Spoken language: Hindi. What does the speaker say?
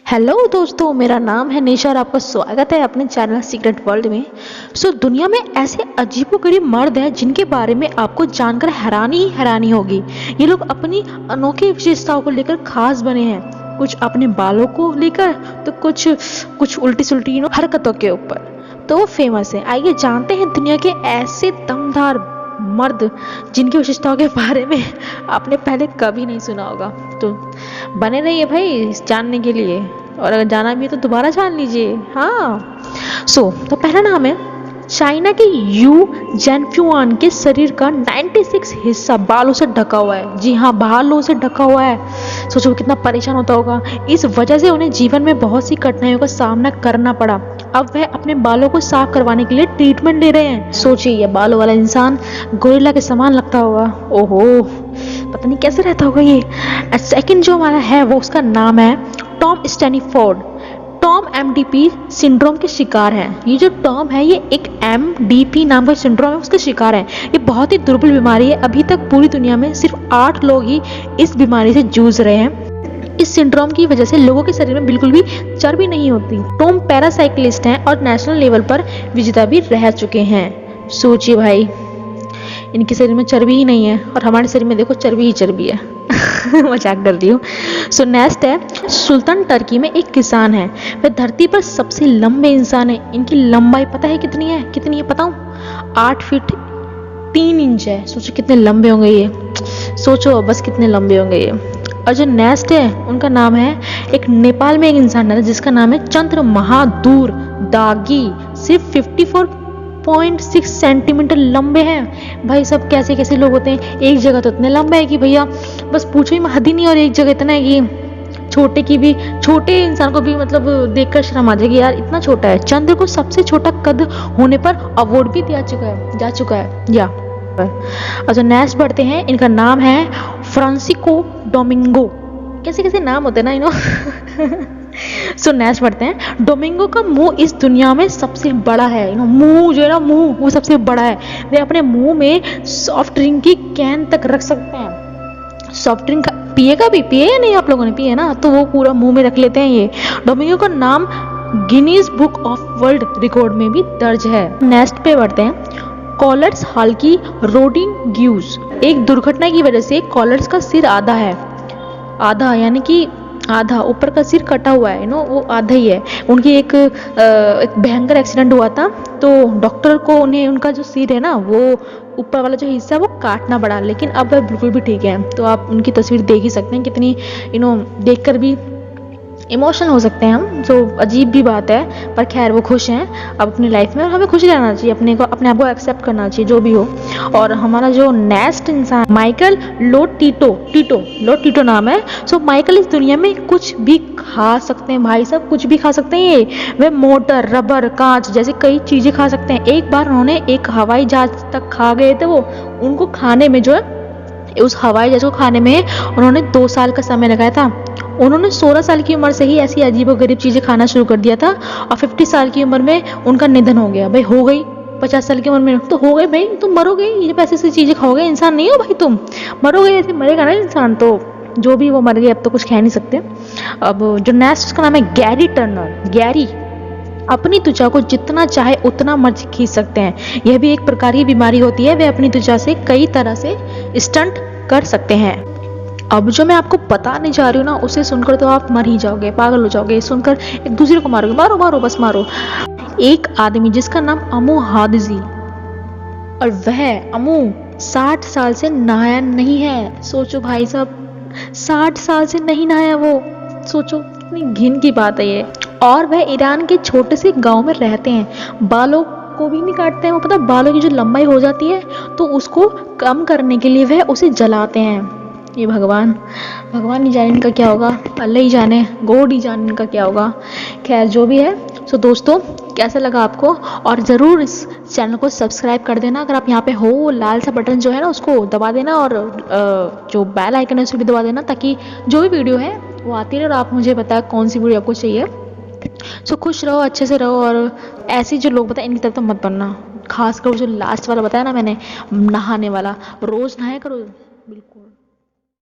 हेलो दोस्तों, मेरा नाम है निशा और आपका स्वागत है अपने चैनल सीक्रेट वर्ल्ड में। दुनिया में ऐसे अजीबोगरीब मर्द हैं जिनके बारे में आपको जानकर हैरानी ही हैरानी होगी। ये लोग अपनी अनोखी विशेषताओं को लेकर खास बने हैं, कुछ अपने बालों को लेकर तो कुछ उल्टी सुल्टी हरकतों के ऊपर तो वो फेमस है। आइए जानते हैं दुनिया के ऐसे दमदार मर्द जिनकी विशेषताओं के बारे में आपने पहले कभी नहीं सुना होगा। तो बने रहिए भाई जानने के लिए, और अगर जाना भी है तो दोबारा जान लीजिए। हाँ, तो पहला नाम है चाइना के यू जेनफ्यूआन के शरीर का 96 हिस्सा बालों से ढका हुआ है। जी हाँ, बालों से ढका हुआ है। सोचो कितना परेशान होता होगा। इस वजह से उन्हें जीवन में बहुत सी कठिनाइयों का सामना करना पड़ा। अब वह अपने बालों को साफ करवाने के लिए ट्रीटमेंट ले रहे हैं। सोचिए, ये बालों वाला इंसान गोरिल्ला के समान लगता होगा। ओहो, पता नहीं कैसे रहता होगा ये। सेकंड जो हमारा है वो उसका नाम है टॉम स्टैनीफोर्ड। टॉम एमडीपी सिंड्रोम के शिकार हैं। ये जो टॉम है ये एक एमडीपी नाम का सिंड्रोम है, उसके शिकार हैं। ये बहुत ही दुर्बल बीमारी है। अभी तक पूरी दुनिया में सिर्फ 8 लोग ही इस बीमारी से जूझ रहे हैं। इस सिंड्रोम की वजह से लोगों के शरीर में बिल्कुल भी चर्बी नहीं होती। टॉम पैरासाइक्लिस्ट हैं और नेशनल लेवल पर विजेता भी रह चुके हैं। सोचिए भाई, इनके शरीर में चर्बी ही नहीं है और हमारे शरीर में देखो चर्बी ही चर्बी है। मजाक कर रही हूँ। नेक्स्ट है सुल्तान टर्की में एक किसान है। वह धरती पर सबसे लंबे इंसान है। इनकी लंबाई पता है कितनी है? कितनी है बताऊं? 8 फीट 3 इंच है। सोचो कितने लंबे होंगे ये। सोचो बस कितने लंबे होंगे ये। और जो नेक्स्ट है उनका नाम है, एक नेपाल में एक इंसान है जिसका नाम है चंद्र महादूर दागी। सिर्फ 54.6 सेंटीमीटर लंबे हैं। भाई सब कैसे कैसे लोग होते हैं। एक जगह तो इतने लंबे है कि भैया बस पूछो ही हद ही नहीं, और एक जगह इतना है कि छोटे इंसान को भी मतलब देखकर शर्म आ जाएगी, यार इतना छोटा है। चंद्र को सबसे छोटा कद होने पर अवार्ड भी जा चुका है या। अच्छा, नेक्स्ट बढ़ते हैं। इनका नाम है फ्रांसिस्को डोमिंगो। कैसे कैसे नाम होते हैं ना नेक्स्ट बढ़ते हैं। डोमिंगो का मुंह इस दुनिया में सबसे बड़ा है। मुंह जो है ना, मुंह वो सबसे बड़ा है। वे अपने मुंह में सॉफ्ट ड्रिंक की कैन तक रख सकते हैं। सॉफ्ट ड्रिंक पिए या नहीं? आप लोगों ने पिए ना, तो वो पूरा मुंह में रख लेते हैं ये। डोमिंगो का नाम Guinness book of world record में भी दर्ज है। नेक्स्ट पे बढ़ते हैं। कॉलर्स हॉल की रोडिंग ग्यूज। एक दुर्घटना की वजह से कॉलर्स का सिर आधा है। आधा यानी कि आधा ऊपर का सिर कटा हुआ है वो आधा ही है। उनकी एक भयंकर एक्सीडेंट हुआ था, तो डॉक्टर को उन्हें उनका जो सिर है ना, वो ऊपर वाला जो हिस्सा है वो काटना पड़ा, लेकिन अब वह बिल्कुल भी ठीक है। तो आप उनकी तस्वीर देख ही सकते हैं। कितनी देखकर भी इमोशनल हो सकते हैं हम। जो अजीब भी बात है, पर खैर वो खुश हैं अब अपनी लाइफ में, और हमें खुश रहना चाहिए। अपने आप को एक्सेप्ट करना चाहिए जो भी हो। और हमारा जो नेक्स्ट इंसान माइकल लोटिटो नाम है। माइकल इस दुनिया में कुछ भी खा सकते हैं भाई साहब, कुछ भी खा सकते हैं ये। वे मोटर, रबर, कांच जैसे कई चीजें खा सकते हैं। एक बार उन्होंने एक हवाई जहाज तक खा गए थे। वो उनको खाने में जो है, उस हवाई जहाज को खाने में उन्होंने 2 साल का समय लगाया था। उन्होंने 16 साल की उम्र से ही ऐसी अजीबोगरीब चीजें खाना शुरू कर दिया था, और 50 साल की उम्र में उनका निधन हो गया। भाई हो गई 50 साल की उम्र में तो हो गई भाई, तुम मरोगे। ये जब ऐसी चीजें खाओगे, इंसान नहीं हो भाई, तुम मरोगे। ऐसे मरेगा ना इंसान, तो जो भी वो मर गए, अब तो कुछ कह नहीं सकते। अब जो नेक्स्ट उसका नाम है गैरी टर्नर। गैरी अपनी त्वचा को जितना चाहे उतना मर्ज खींच सकते हैं। यह भी एक प्रकार की बीमारी होती है। वे अपनी त्वचा से कई तरह से स्टंट कर सकते हैं। अब जो मैं आपको बताने जा रही हूँ ना, उसे सुनकर तो आप मर ही जाओगे, पागल हो जाओगे। सुनकर एक दूसरे को मारोगे, मारो मारो बस मारो। एक आदमी जिसका नाम अमू हादिजी, और वह अमू 60 साल से नहाया नहीं है। सोचो भाई साहब, 60 साल से नहीं नहाया वो। सोचो कितनी घिन की बात है ये। और वह ईरान के छोटे से गांव में रहते हैं। बालों को भी नहीं काटते हैं वो। पता, बालों की जो लंबाई हो जाती है तो उसको कम करने के लिए वह उसे जलाते हैं। ये भगवान ही जाने इनका क्या होगा, अल्लाह ही जाने, गॉड ही जाने इनका क्या होगा। खैर जो भी है। दोस्तों, कैसा लगा आपको? और ज़रूर इस चैनल को सब्सक्राइब कर देना। अगर आप यहाँ पे हो, लाल सा बटन जो है ना उसको दबा देना, और जो बेल आइकन है उसको भी दबा देना, ताकि जो भी वीडियो है वो आती रहे और आप मुझे बताएं कौन सी वीडियो आपको चाहिए। खुश रहो, अच्छे से रहो, और ऐसे जो लोग बताए इनकी तरफ तो मत बनना। खासकर जो लास्ट वाला बताया ना मैंने, नहाने वाला, रोज़ नहाया करो।